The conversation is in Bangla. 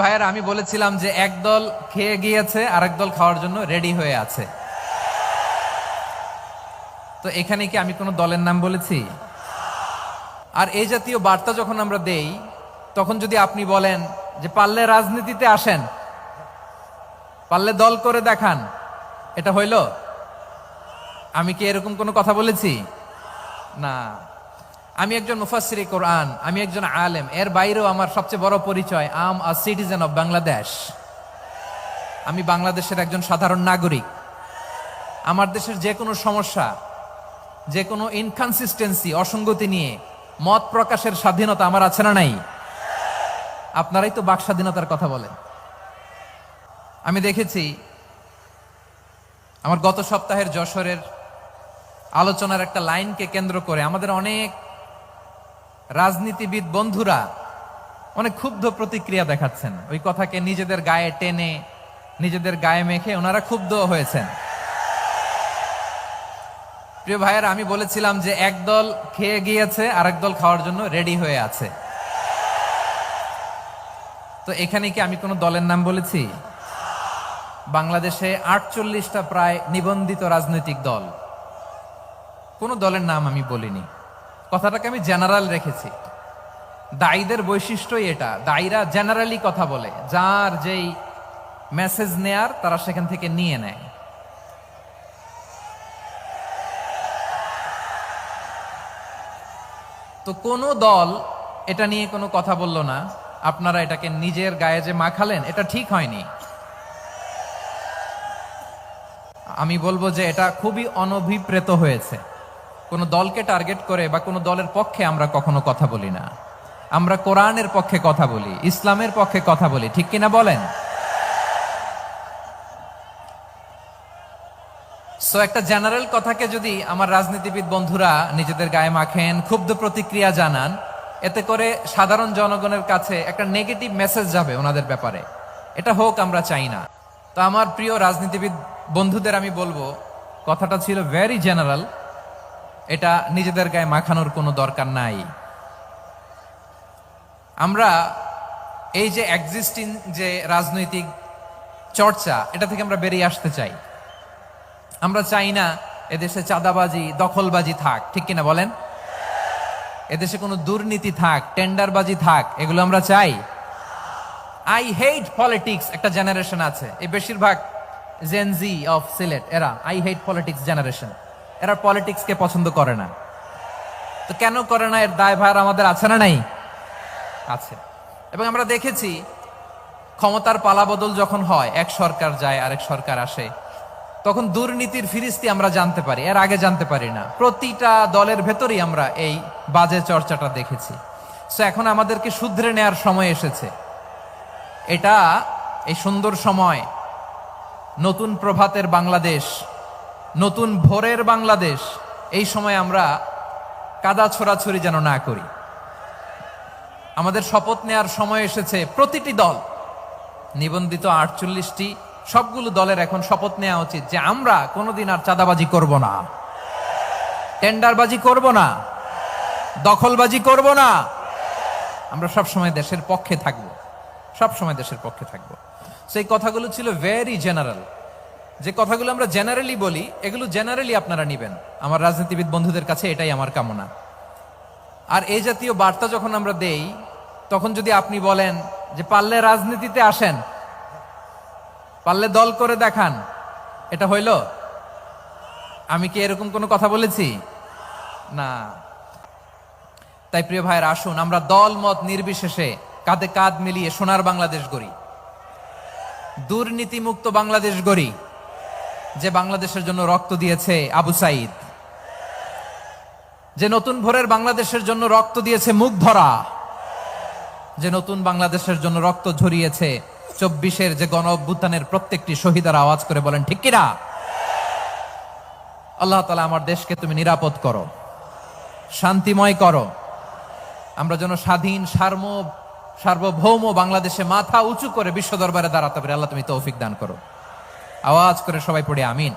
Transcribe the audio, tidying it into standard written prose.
ভাইয়েরা, আমি বলেছিলাম যে একদল খেয়ে গিয়েছে আরেক দল খাওয়ার জন্য রেডি হয়ে আছে। তো এখানে কি আমি কোনো দলের নাম বলেছি? আর এই জাতীয় বার্তা যখন আমরা দেই, তখন যদি আপনি বলেন যে পারলে রাজনীতিতে আসেন, পারলে দল করে দেখান, এটা হইল? আমি কি এরকম কোনো কথা বলেছি? না। আমি একজন মুফাসসিরে কোরআন, আমি একজন আলেম, এর বাইরেও আমার সবচেয়ে বড় পরিচয় আম আ সিটিজেন অফ বাংলাদেশ। আমি বাংলাদেশের একজন সাধারণ নাগরিক। আমার দেশের যে কোনো সমস্যা, যে কোনো ইনকনসিস্টেন্সি, অসঙ্গতি নিয়ে মত প্রকাশের স্বাধীনতা আমার আছে না নাই? আপনারাই তো বাক স্বাধীনতার কথা বলেন। আমি দেখেছি আমার গত সপ্তাহের যশোরের আলোচনার একটা লাইনকে কেন্দ্র করে আমাদের অনেক রাজনীতিবিদ বন্ধুরা অনেক ক্ষুব্ধ প্রতিক্রিয়া দেখাচ্ছেন। ওই কথাকে নিজেদের গায়ে টেনে, নিজেদের গায়ে মেখে ওনারা ক্ষুব্ধ হয়েছেন। প্রিয় ভাইয়েরা, আমি বলেছিলাম যে একদল খেয়ে গিয়েছে আরেক দল খাওয়ার জন্য রেডি হয়ে আছে। তো এখানে কি আমি কোনো দলের নাম বলেছি? বাংলাদেশে 48টা প্রায় নিবন্ধিত রাজনৈতিক দল, কোনো দলের নাম আমি বলিনি। কথাটাকে আমি জেনারেল রেখেছি। দায়ীদের বৈশিষ্ট্যই এটা, দায়ীরা জেনারেলি কথা বলে, যার যেই মেসেজ নেয়ার তারা সেখান থেকে নিয়ে নেয়। তো কোনো দল এটা নিয়ে কোনো কথা বলল না, আপনারা এটাকে নিজের গায়ে যে মাখালেন, এটা ঠিক হয়নি। আমি বলবো যে এটা খুবই অনভিপ্রেত হয়েছে। কোনো দলকে টার্গেট করে বা কোনো দলের পক্ষে আমরা কখনো কথা বলি না। আমরা কোরআনের পক্ষে কথা বলি, ইসলামের পক্ষে কথা বলি, ঠিক কিনা বলেন? সো একটা জেনারেল কথাকে যদি আমার রাজনীতিবিদ বন্ধুরা নিজেদের গায়ে মাখেন, ক্ষুব্ধ প্রতিক্রিয়া জানান, এতে করে সাধারণ জনগণের কাছে একটা নেগেটিভ মেসেজ যাবে ওনাদের ব্যাপারে। এটা হোক আমরা চাই না। তো আমার প্রিয় রাজনীতিবিদ বন্ধুদের আমি বলবো, কথাটা ছিল ভেরি জেনারেল, এটা নিজেদের গায়ে মাখানোর কোনো দরকার নাই। আমরা এই যে এক্সিস্টিং যে রাজনৈতিক চর্চা, এটা থেকে আমরা বেরিয়ে আসতে চাই। আমরা চাই না এদেশে চাঁদাবাজি, দখলবাজি থাক, ঠিক কিনা বলেন? এদেশে কোনো দুর্নীতি থাক, টেন্ডারবাজি থাক, এগুলো আমরা চাই? আই হেট পলিটিক্স একটা জেনারেশন আছে, এই বেশিরভাগ জেনজি অফ সিলেট, এরা আই হেট পলিটিক্স জেনারেশন। এরা পলিটিক্সকে পছন্দ করে না। তো কেন করে না, এর দায়ভার আমাদের আছে না নাই? আছে। এবং আমরা দেখেছি ক্ষমতার পালাবদল যখন হয়, এক সরকার যায় আরেক সরকার আসে, তখন দুর্নীতির ফিরিস্তি আমরা জানতে পারি, এর আগে জানতে পারি না। প্রতিটা দলের ভেতরেই আমরা এই বাজে চর্চাটা দেখেছি। সো এখন আমাদেরকে শুধরে নেয়ার সময় এসেছে। এটা এই সুন্দর সময়, নতুন প্রভাতের বাংলাদেশ, নতুন ভোরের বাংলাদেশ, এই সময় আমরা কাদা ছোড়াছড়ি যেন না করি। আমাদের শপথ নেয়ার সময় এসেছে। প্রতিটি দল, নিবন্ধিত 48টি, সবগুলো দলের এখন শপথ নেওয়া উচিত যে আমরা কোনোদিন আর চাঁদাবাজি করব না, টেন্ডারবাজি করব না, দখলবাজি করব না। আমরা সবসময় দেশের পক্ষে থাকব, সবসময় দেশের পক্ষে থাকব। সেই কথাগুলো ছিল ভেরি জেনারেল। যে কথাগুলো আমরা জেনারেলি বলি, এগুলো জেনারেলি আপনারা নিবেন। আমার রাজনীতিবিদ বন্ধুদের কাছে এটাই আমার কামনা। আর এই জাতীয় বার্তা যখন আমরা দেই, তখন যদি আপনি বলেন যে পারলে রাজনীতিতে আসেন, পারলে দল করে দেখান, এটা হইল? আমি কি এরকম কোনো কথা বলেছি? না। তাই প্রিয় ভাইয়ের, আসুন আমরা দল মত নির্বিশেষে কাঁধে কাঁধ মিলিয়ে সোনার বাংলাদেশ গড়ি, দুর্নীতিমুক্ত বাংলাদেশ গড়ি, যে বাংলাদেশের জন্য রক্ত দিয়েছে আবু সাইদ, যে নতুন ভোরের বাংলাদেশের জন্য রক্ত দিয়েছে মুগ্ধরা, যে নতুন বাংলাদেশের জন্য রক্ত ঝরিয়েছে 24-এর যে গণ অভ্যুত্থানের প্রত্যেকটি শহীদের। আওয়াজ করে বলেন ঠিক কিনা? আল্লাহ তাআলা আমার দেশকে তুমি নিরাপদ করো, শান্তিময় করো। আমরা যেন স্বাধীন, সার্বভৌম বাংলাদেশে মাথা উঁচু করে বিশ্ব দরবারে দাঁড়াতে পারি। আল্লাহ তুমি তৌফিক দান করো। আওয়াজ করে সবাই পড়ে আমিন।